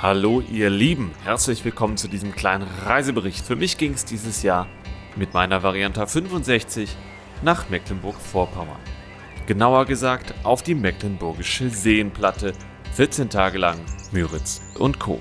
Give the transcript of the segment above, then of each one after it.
Hallo ihr Lieben, herzlich willkommen zu diesem kleinen Reisebericht. Für mich ging es dieses Jahr mit meiner Varianta 65 nach Mecklenburg-Vorpommern. Genauer gesagt auf die Mecklenburgische Seenplatte, 14 Tage lang Müritz und Co.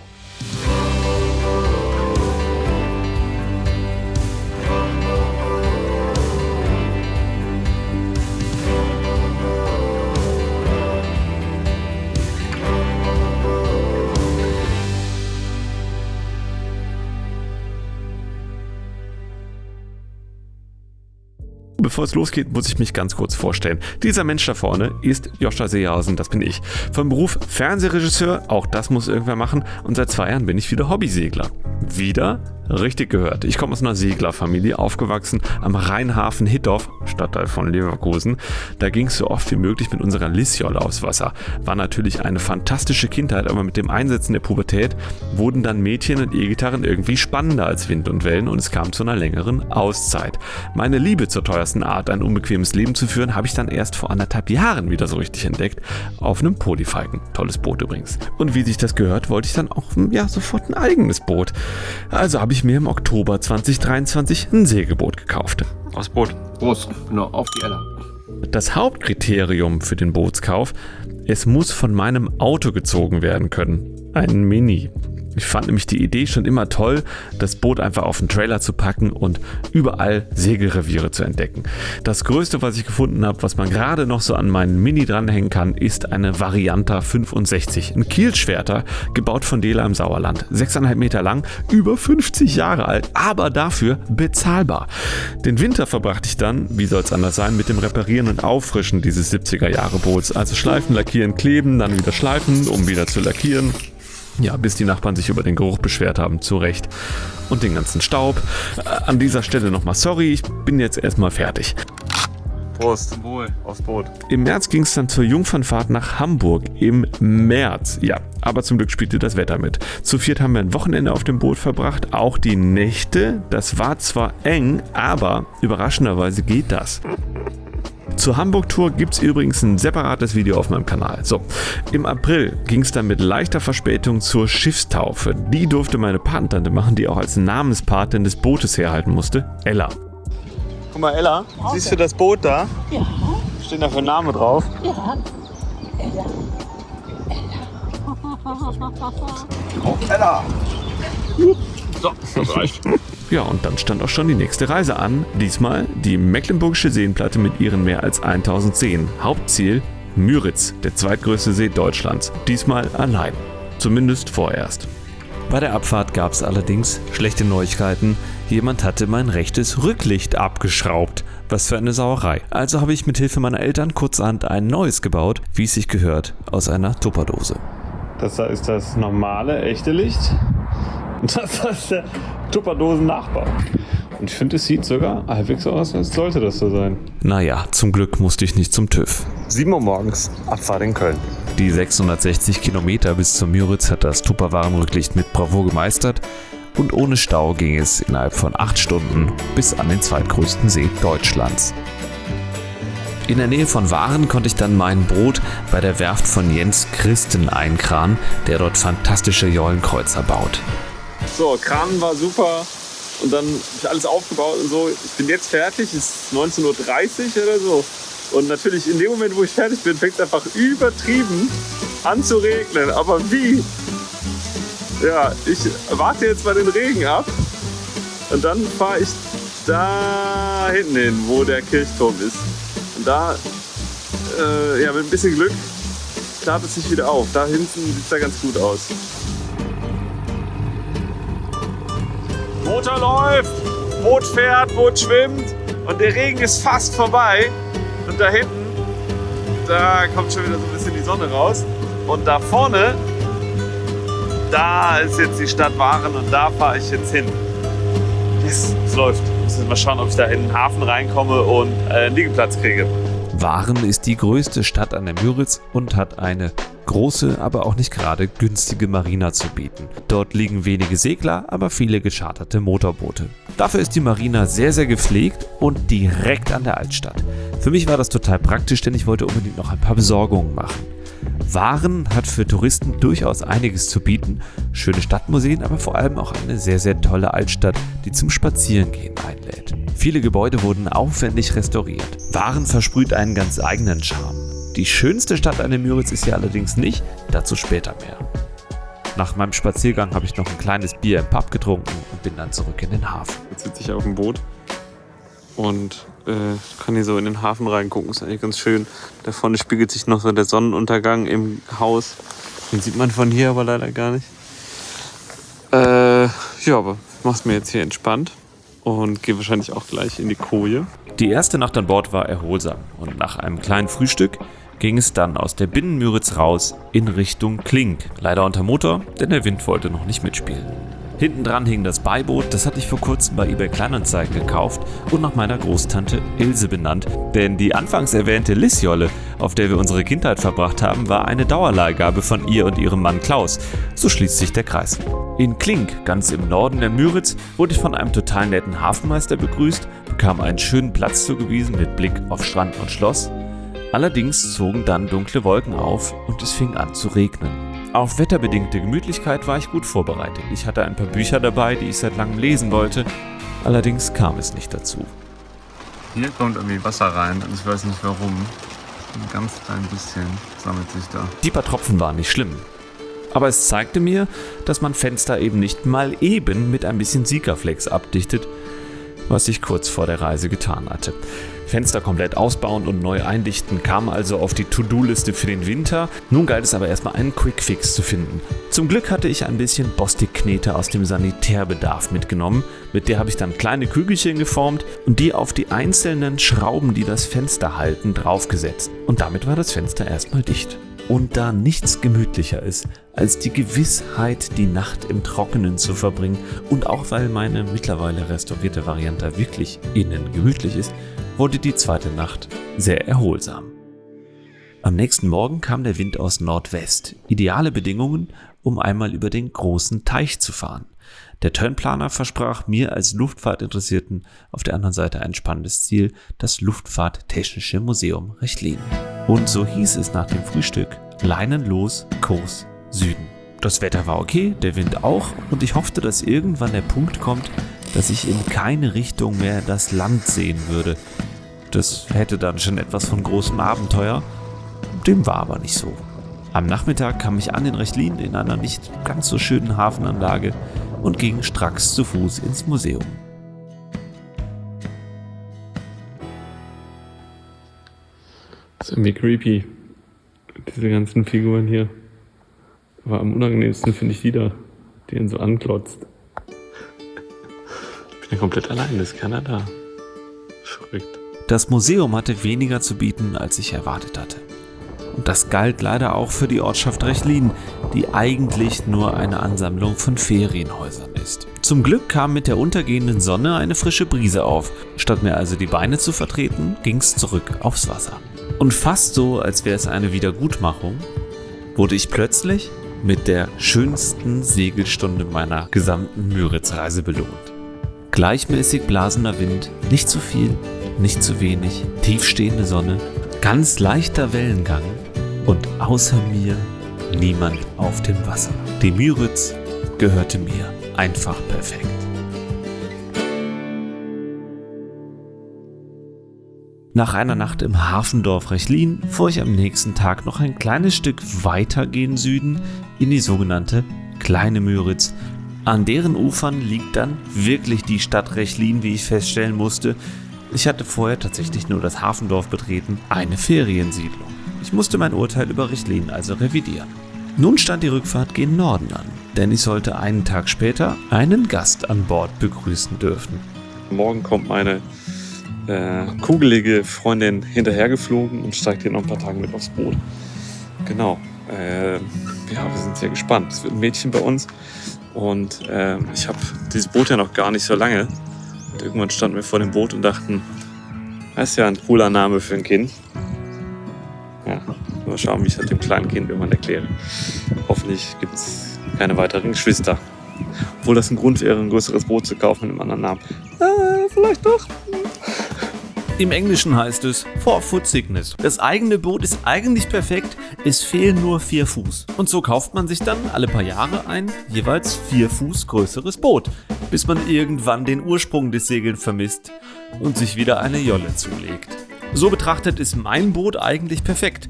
Bevor es losgeht, muss ich mich ganz kurz vorstellen. Dieser Mensch da vorne ist Joscha Seehausen, das bin ich. Vom Beruf Fernsehregisseur, auch das muss irgendwer machen. Und seit 2 Jahren bin ich wieder Hobbysegler. Wieder? Richtig gehört. Ich komme aus einer Seglerfamilie, aufgewachsen am Rheinhafen Hittorf, Stadtteil von Leverkusen. Da ging es so oft wie möglich mit unserer Lissjolle aufs Wasser. War natürlich eine fantastische Kindheit, aber mit dem Einsetzen der Pubertät wurden dann Mädchen und E-Gitarren irgendwie spannender als Wind und Wellen und es kam zu einer längeren Auszeit. Meine Liebe zur teuersten Art, ein unbequemes Leben zu führen, habe ich dann erst vor 1,5 Jahren wieder so richtig entdeckt. Auf einem Polyfalken. Tolles Boot übrigens. Und wie sich das gehört, wollte ich dann auch sofort ein eigenes Boot. Also habe ich mir im Oktober 2023 ein Segelboot gekauft. Aufs Boot. Prost, genau, auf die Ella. Das Hauptkriterium für den Bootskauf: es muss von meinem Auto gezogen werden können. Ein Mini. Ich fand nämlich die Idee schon immer toll, das Boot einfach auf den Trailer zu packen und überall Segelreviere zu entdecken. Das Größte, was ich gefunden habe, was man gerade noch so an meinen Mini dranhängen kann, ist eine Varianta 65. Ein Kielschwerter, gebaut von Dela im Sauerland. 6,5 Meter lang, über 50 Jahre alt, aber dafür bezahlbar. Den Winter verbrachte ich dann, wie soll es anders sein, mit dem Reparieren und Auffrischen dieses 70er-Jahre-Boots. Also schleifen, lackieren, kleben, dann wieder schleifen, um wieder zu lackieren. Ja, bis die Nachbarn sich über den Geruch beschwert haben, zu Recht. Und den ganzen Staub. An dieser Stelle nochmal sorry, ich bin jetzt erstmal fertig. Prost. Wohl. Aufs Boot. Im März ging es dann zur Jungfernfahrt nach Hamburg. Im März, ja. Aber zum Glück spielte das Wetter mit. Zu 4 haben wir ein Wochenende auf dem Boot verbracht. Auch die Nächte. Das war zwar eng, aber überraschenderweise geht das. Zur Hamburg-Tour gibt es übrigens ein separates Video auf meinem Kanal. So, im April ging es dann mit leichter Verspätung zur Schiffstaufe. Die durfte meine Patentante machen, die auch als Namenspatin des Bootes herhalten musste. Ella. Guck mal, Ella, siehst du das Boot da? Ja. Steht da für Name drauf? Ja. Ella. So, das reicht. Ja, und dann stand auch schon die nächste Reise an. Diesmal die Mecklenburgische Seenplatte mit ihren mehr als 1000 Seen. Hauptziel Müritz, der zweitgrößte See Deutschlands. Diesmal allein. Zumindest vorerst. Bei der Abfahrt gab es allerdings schlechte Neuigkeiten. Jemand hatte mein rechtes Rücklicht abgeschraubt. Was für eine Sauerei. Also habe ich mit Hilfe meiner Eltern kurzerhand ein neues gebaut, wie es sich gehört, aus einer Tupperdose. Das da ist das normale, echte Licht. Und das ist der Tupperdosen-Nachbau. Und ich finde, es sieht sogar halbwegs so aus, als sollte das so sein. Naja, zum Glück musste ich nicht zum TÜV. 7 Uhr morgens, Abfahrt in Köln. Die 660 Kilometer bis zum Müritz hat das Tupperwarenrücklicht mit Bravour gemeistert. Und ohne Stau ging es innerhalb von 8 Stunden bis an den zweitgrößten See Deutschlands. In der Nähe von Waren konnte ich dann mein Brot bei der Werft von Jens Christen einkranen, der dort fantastische Jollenkreuzer baut. So, Kran war super und dann habe ich alles aufgebaut und so. Ich bin jetzt fertig, es ist 19:30 Uhr oder so. Und natürlich in dem Moment, wo ich fertig bin, fängt es einfach übertrieben an zu regnen. Aber wie? Ja, ich warte jetzt mal den Regen ab und dann fahre ich da hinten hin, wo der Kirchturm ist. Und da, mit ein bisschen Glück, klart es sich wieder auf. Da hinten sieht es da ganz gut aus. Motor läuft, Boot fährt, Boot schwimmt und der Regen ist fast vorbei. Und da hinten, da kommt schon wieder so ein bisschen die Sonne raus. Und da vorne, da ist jetzt die Stadt Waren und da fahre ich jetzt hin. Yes, es läuft. Ich muss jetzt mal schauen, ob ich da in den Hafen reinkomme und einen Liegeplatz kriege. Waren ist die größte Stadt an der Müritz und hat eine große, aber auch nicht gerade günstige Marina zu bieten. Dort liegen wenige Segler, aber viele gescharterte Motorboote. Dafür ist die Marina sehr, sehr gepflegt und direkt an der Altstadt. Für mich war das total praktisch, denn ich wollte unbedingt noch ein paar Besorgungen machen. Waren hat für Touristen durchaus einiges zu bieten. Schöne Stadtmuseen, aber vor allem auch eine sehr, sehr tolle Altstadt, die zum Spazierengehen einlädt. Viele Gebäude wurden aufwendig restauriert. Waren versprüht einen ganz eigenen Charme. Die schönste Stadt an der Müritz ist sie allerdings nicht, dazu später mehr. Nach meinem Spaziergang habe ich noch ein kleines Bier im Pub getrunken und bin dann zurück in den Hafen. Jetzt sitze ich auf dem Boot und kann hier so in den Hafen reingucken. Ist eigentlich ganz schön. Da vorne spiegelt sich noch so der Sonnenuntergang im Haus. Den sieht man von hier aber leider gar nicht. Ja, aber ich mache es mir jetzt hier entspannt und gehe wahrscheinlich auch gleich in die Koje. Die erste Nacht an Bord war erholsam und nach einem kleinen Frühstück ging es dann aus der Binnenmüritz raus in Richtung Klink. Leider unter Motor, denn der Wind wollte noch nicht mitspielen. Hinten dran hing das Beiboot, das hatte ich vor kurzem bei eBay Kleinanzeigen gekauft und nach meiner Großtante Ilse benannt. Denn die anfangs erwähnte Lissjolle, auf der wir unsere Kindheit verbracht haben, war eine Dauerleihgabe von ihr und ihrem Mann Klaus. So schließt sich der Kreis. In Klink, ganz im Norden der Müritz, wurde ich von einem total netten Hafenmeister begrüßt, bekam einen schönen Platz zugewiesen mit Blick auf Strand und Schloss. Allerdings zogen dann dunkle Wolken auf und es fing an zu regnen. Auf wetterbedingte Gemütlichkeit war ich gut vorbereitet. Ich hatte ein paar Bücher dabei, die ich seit langem lesen wollte. Allerdings kam es nicht dazu. Hier kommt irgendwie Wasser rein und ich weiß nicht warum. Ein ganz klein bisschen sammelt sich da. Die paar Tropfen waren nicht schlimm. Aber es zeigte mir, dass man Fenster eben nicht mal eben mit ein bisschen Sikaflex abdichtet, was ich kurz vor der Reise getan hatte. Fenster komplett ausbauen und neu eindichten kam also auf die To-Do-Liste für den Winter. Nun galt es aber erstmal einen Quick-Fix zu finden. Zum Glück hatte ich ein bisschen Bostik-Knete aus dem Sanitärbedarf mitgenommen. Mit der habe ich dann kleine Kügelchen geformt und die auf die einzelnen Schrauben, die das Fenster halten, draufgesetzt. Und damit war das Fenster erstmal dicht. Und da nichts gemütlicher ist, als die Gewissheit, die Nacht im Trockenen zu verbringen und auch weil meine mittlerweile restaurierte Variante wirklich innen gemütlich ist, wurde die zweite Nacht sehr erholsam. Am nächsten Morgen kam der Wind aus Nordwest. Ideale Bedingungen, um einmal über den großen Teich zu fahren. Der Turnplaner versprach mir als Luftfahrtinteressierten auf der anderen Seite ein spannendes Ziel, das Luftfahrttechnische Museum Rechlin. Und so hieß es nach dem Frühstück: leinenlos, Kurs Süden. Das Wetter war okay, der Wind auch und ich hoffte, dass irgendwann der Punkt kommt, dass ich in keine Richtung mehr das Land sehen würde. Das hätte dann schon etwas von großem Abenteuer. Dem war aber nicht so. Am Nachmittag kam ich an in Rechlin in einer nicht ganz so schönen Hafenanlage und ging stracks zu Fuß ins Museum. Das ist irgendwie creepy, diese ganzen Figuren hier. Aber am unangenehmsten finde ich die da, die ihn so anklotzt. Ich bin ja komplett allein, ist keiner da. Verrückt. Das Museum hatte weniger zu bieten, als ich erwartet hatte. Und das galt leider auch für die Ortschaft Rechlin, die eigentlich nur eine Ansammlung von Ferienhäusern ist. Zum Glück kam mit der untergehenden Sonne eine frische Brise auf. Statt mir also die Beine zu vertreten, ging's zurück aufs Wasser. Und fast so, als wäre es eine Wiedergutmachung, wurde ich plötzlich mit der schönsten Segelstunde meiner gesamten Müritz-Reise belohnt. Gleichmäßig blasender Wind, nicht zu viel, nicht zu wenig, tiefstehende Sonne, ganz leichter Wellengang und außer mir niemand auf dem Wasser. Die Müritz gehörte mir einfach perfekt. Nach einer Nacht im Hafendorf Rechlin fuhr ich am nächsten Tag noch ein kleines Stück weiter gen Süden in die sogenannte Kleine Müritz. An deren Ufern liegt dann wirklich die Stadt Rechlin, wie ich feststellen musste. Ich hatte vorher tatsächlich nur das Hafendorf betreten, eine Feriensiedlung. Ich musste mein Urteil über Rechlin also revidieren. Nun stand die Rückfahrt gen Norden an, denn ich sollte einen Tag später einen Gast an Bord begrüßen dürfen. Morgen kommt meine kugelige Freundin hinterhergeflogen und steigt hier noch ein paar Tage mit aufs Boot. Genau. Ja, wir sind sehr gespannt. Es wird ein Mädchen bei uns und ich habe dieses Boot ja noch gar nicht so lange. Und irgendwann standen wir vor dem Boot und dachten, das ist ja ein cooler Name für ein Kind. Ja, mal schauen, wie ich das dem kleinen Kind irgendwann erkläre. Hoffentlich gibt es keine weiteren Geschwister. Obwohl das ein Grund wäre, ein größeres Boot zu kaufen mit einem anderen Namen. Vielleicht doch. Im Englischen heißt es 4-Foot Sickness. Das eigene Boot ist eigentlich perfekt, es fehlen nur 4 Fuß. Und so kauft man sich dann alle paar Jahre ein jeweils 4 Fuß größeres Boot, bis man irgendwann den Ursprung des Segelns vermisst und sich wieder eine Jolle zulegt. So betrachtet ist mein Boot eigentlich perfekt.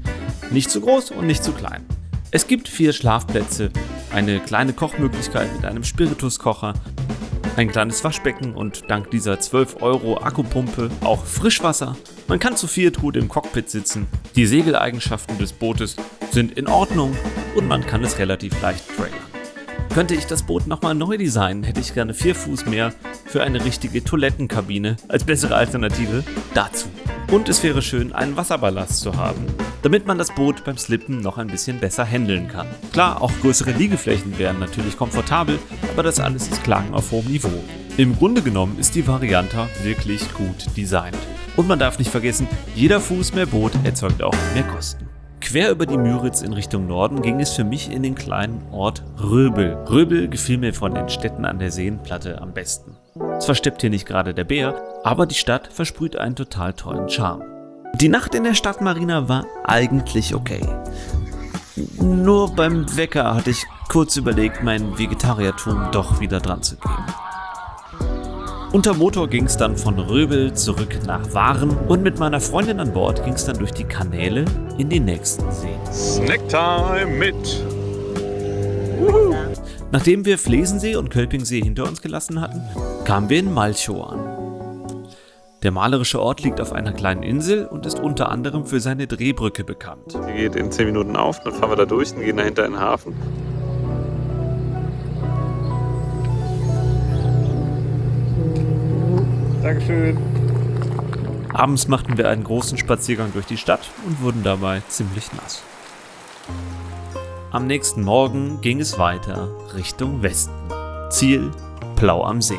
Nicht zu groß und nicht zu klein. Es gibt 4 Schlafplätze, eine kleine Kochmöglichkeit mit einem Spirituskocher, ein kleines Waschbecken und dank dieser 12 € Akkupumpe auch Frischwasser. Man kann zu 4 gut im Cockpit sitzen. Die Segeleigenschaften des Bootes sind in Ordnung und man kann es relativ leicht trailern. Könnte ich das Boot nochmal neu designen, hätte ich gerne 4 Fuß mehr für eine richtige Toilettenkabine als bessere Alternative dazu. Und es wäre schön, einen Wasserballast zu haben, damit man das Boot beim Slippen noch ein bisschen besser handeln kann. Klar, auch größere Liegeflächen wären natürlich komfortabel, aber das alles ist Klagen auf hohem Niveau. Im Grunde genommen ist die Variante wirklich gut designt. Und man darf nicht vergessen, jeder Fuß mehr Boot erzeugt auch mehr Kosten. Quer über die Müritz in Richtung Norden ging es für mich in den kleinen Ort Röbel. Röbel gefiel mir von den Städten an der Seenplatte am besten. Zwar steppt hier nicht gerade der Bär, aber die Stadt versprüht einen total tollen Charme. Die Nacht in der Stadtmarina war eigentlich okay. Nur beim Wecker hatte ich kurz überlegt, mein Vegetariertum doch wieder dran zu geben. Unter Motor ging es dann von Röbel zurück nach Waren und mit meiner Freundin an Bord ging es dann durch die Kanäle in den nächsten See. Snacktime mit. Nachdem wir Flesensee und Kölpingsee hinter uns gelassen hatten, kamen wir in Malchow an. Der malerische Ort liegt auf einer kleinen Insel und ist unter anderem für seine Drehbrücke bekannt. Die geht in 10 Minuten auf, dann fahren wir da durch und gehen dahinter in den Hafen. Dankeschön. Abends machten wir einen großen Spaziergang durch die Stadt und wurden dabei ziemlich nass. Am nächsten Morgen ging es weiter Richtung Westen. Ziel Plau am See.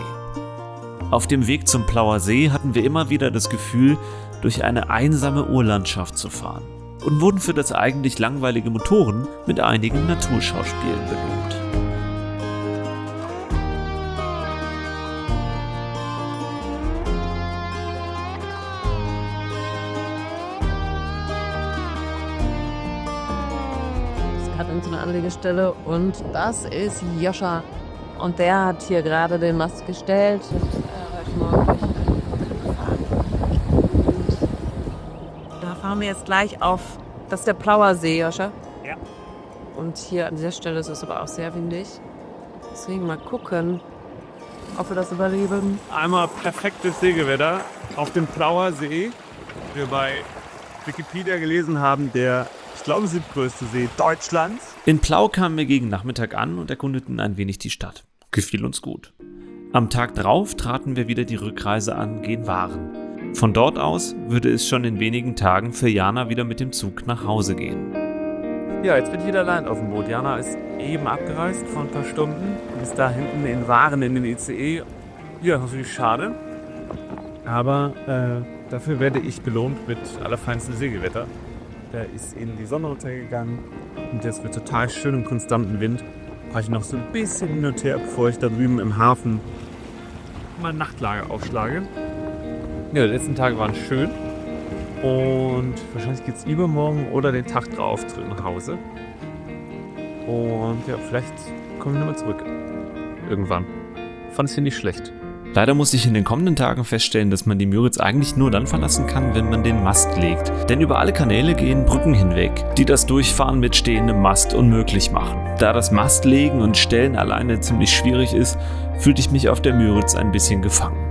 Auf dem Weg zum Plauer See hatten wir immer wieder das Gefühl, durch eine einsame Urlandschaft zu fahren und wurden für das eigentlich langweilige Motoren mit einigen Naturschauspielen belohnt. In so einer Anlegestelle und das ist Joscha und der hat hier gerade den Mast gestellt. Heute Morgen da fahren wir jetzt gleich auf, das ist der Plauer See, Joscha. Ja. Und hier an dieser Stelle ist es aber auch sehr windig. Deswegen mal gucken, ob wir das überleben. Einmal perfektes Segelwetter auf dem Plauer See. Wir bei Wikipedia gelesen haben, der, ich glaube, 7. See Deutschlands. In Plau kamen wir gegen Nachmittag an und erkundeten ein wenig die Stadt. Gefiel uns gut. Am Tag drauf traten wir wieder die Rückreise an gen Waren. Von dort aus würde es schon in wenigen Tagen für Jana wieder mit dem Zug nach Hause gehen. Ja, jetzt bin ich wieder allein auf dem Boot. Jana ist eben abgereist vor ein paar Stunden und ist da hinten in Waren in den ICE. Ja, natürlich schade. Aber dafür werde ich belohnt mit allerfeinstem Segelwetter. Der ist in die Sonne untergegangen und jetzt wird total schön im konstanten Wind. Fahre ich noch so ein bisschen hin und her, bevor ich da drüben im Hafen mein Nachtlager aufschlage. Ja, die letzten Tage waren schön und wahrscheinlich geht es übermorgen oder den Tag drauf zurück nach Hause. Und ja, vielleicht kommen wir nochmal zurück. Irgendwann. Fand ich hier nicht schlecht. Leider musste ich in den kommenden Tagen feststellen, dass man die Müritz eigentlich nur dann verlassen kann, wenn man den Mast legt. Denn über alle Kanäle gehen Brücken hinweg, die das Durchfahren mit stehendem Mast unmöglich machen. Da das Mastlegen und Stellen alleine ziemlich schwierig ist, fühlte ich mich auf der Müritz ein bisschen gefangen.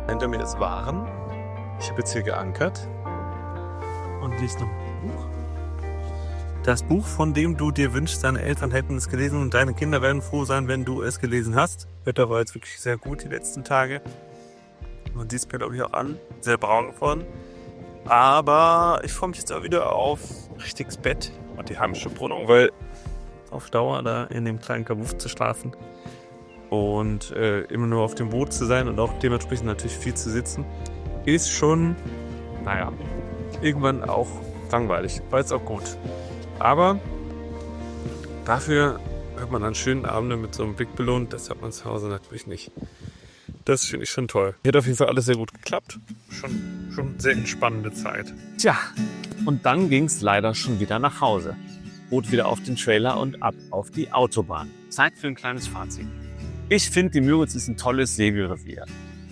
Hinter mir ist Waren. Ich habe jetzt hier geankert und lese noch ein Buch. Das Buch, von dem du dir wünschst, deine Eltern hätten es gelesen und deine Kinder werden froh sein, wenn du es gelesen hast. Wetter war jetzt wirklich sehr gut die letzten Tage. Man sieht es mir, glaube ich, auch an. Sehr braun geworden. Aber ich freue mich jetzt auch wieder auf richtiges Bett und die heimische Wohnung, weil auf Dauer da in dem kleinen Kabuff zu schlafen und immer nur auf dem Boot zu sein und auch dementsprechend natürlich viel zu sitzen, ist schon, naja, irgendwann auch langweilig. War jetzt auch gut. Aber dafür hat man an schönen Abenden mit so einem Blick belohnt. Das hat man zu Hause natürlich nicht. Das finde ich schon toll. Hier hat auf jeden Fall alles sehr gut geklappt. Schon sehr entspannende Zeit. Tja, und dann ging's leider schon wieder nach Hause. Boot wieder auf den Trailer und ab auf die Autobahn. Zeit für ein kleines Fazit. Ich finde, die Müritz ist ein tolles Segelrevier.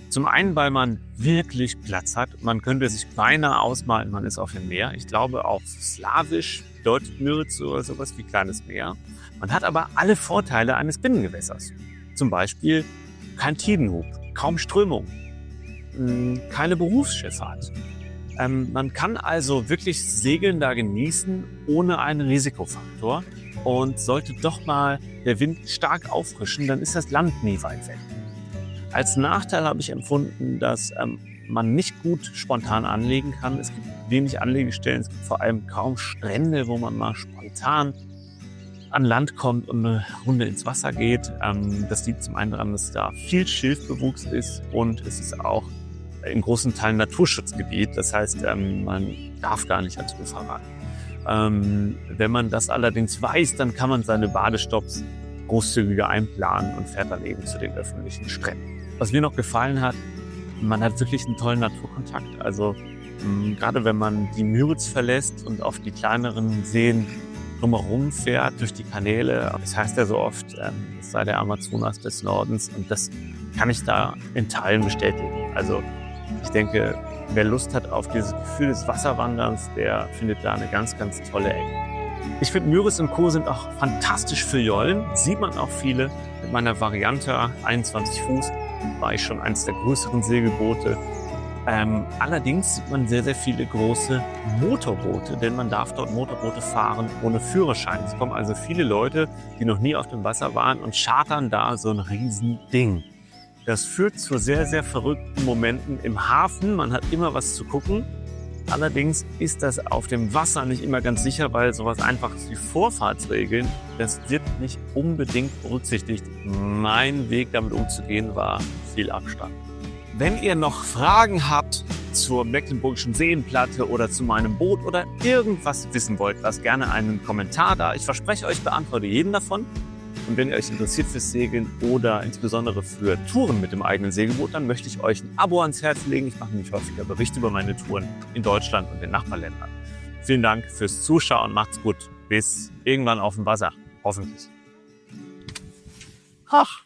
Zum einen, weil man wirklich Platz hat. Man könnte sich beinahe ausmalen, man ist auf dem Meer. Ich glaube, auf Slawisch bedeutet Müritz oder sowas wie kleines Meer. Man hat aber alle Vorteile eines Binnengewässers. Zum Beispiel kein Tidenhub, kaum Strömung, keine Berufsschifffahrt. Man kann also wirklich Segeln da genießen ohne einen Risikofaktor. Und sollte doch mal der Wind stark auffrischen, dann ist das Land nie weit weg. Als Nachteil habe ich empfunden, dass man nicht gut spontan anlegen kann. Es gibt wenig Anlegestellen, es gibt vor allem kaum Strände, wo man mal spontan an Land kommt und eine Runde ins Wasser geht. Das liegt zum einen daran, dass da viel Schilfbewuchs ist und es ist auch in großen Teilen Naturschutzgebiet. Das heißt, man darf gar nicht ans Ufer ran. Wenn man das allerdings weiß, dann kann man seine Badestopps großzügiger einplanen und fährt dann eben zu den öffentlichen Stränden. Was mir noch gefallen hat, man hat wirklich einen tollen Naturkontakt. Also gerade wenn man die Müritz verlässt und auf die kleineren Seen drumherum fährt, durch die Kanäle, das heißt ja so oft, es sei der Amazonas des Nordens, und das kann ich da in Teilen bestätigen. Also ich denke, wer Lust hat auf dieses Gefühl des Wasserwanderns, der findet da eine ganz, ganz tolle Ecke. Ich finde, Müritz und Co. sind auch fantastisch für Jollen. Sieht man auch viele. Mit meiner Variante 21 Fuß war ich schon eines der größeren Segelboote. Allerdings sieht man sehr, sehr viele große Motorboote, denn man darf dort Motorboote fahren ohne Führerschein. Es kommen also viele Leute, die noch nie auf dem Wasser waren und chartern da so ein Riesending. Das führt zu sehr, sehr verrückten Momenten im Hafen. Man hat immer was zu gucken. Allerdings ist das auf dem Wasser nicht immer ganz sicher, weil sowas Einfaches wie Vorfahrtsregeln, das wird nicht unbedingt berücksichtigt. Mein Weg damit umzugehen war viel Abstand. Wenn ihr noch Fragen habt zur Mecklenburgischen Seenplatte oder zu meinem Boot oder irgendwas wissen wollt, lasst gerne einen Kommentar da. Ich verspreche euch, beantworte jeden davon. Und wenn ihr euch interessiert fürs Segeln oder insbesondere für Touren mit dem eigenen Segelboot, dann möchte ich euch ein Abo ans Herz legen. Ich mache nämlich häufiger Berichte über meine Touren in Deutschland und den Nachbarländern. Vielen Dank fürs Zuschauen, macht's gut. Bis irgendwann auf dem Wasser, hoffentlich. Ach.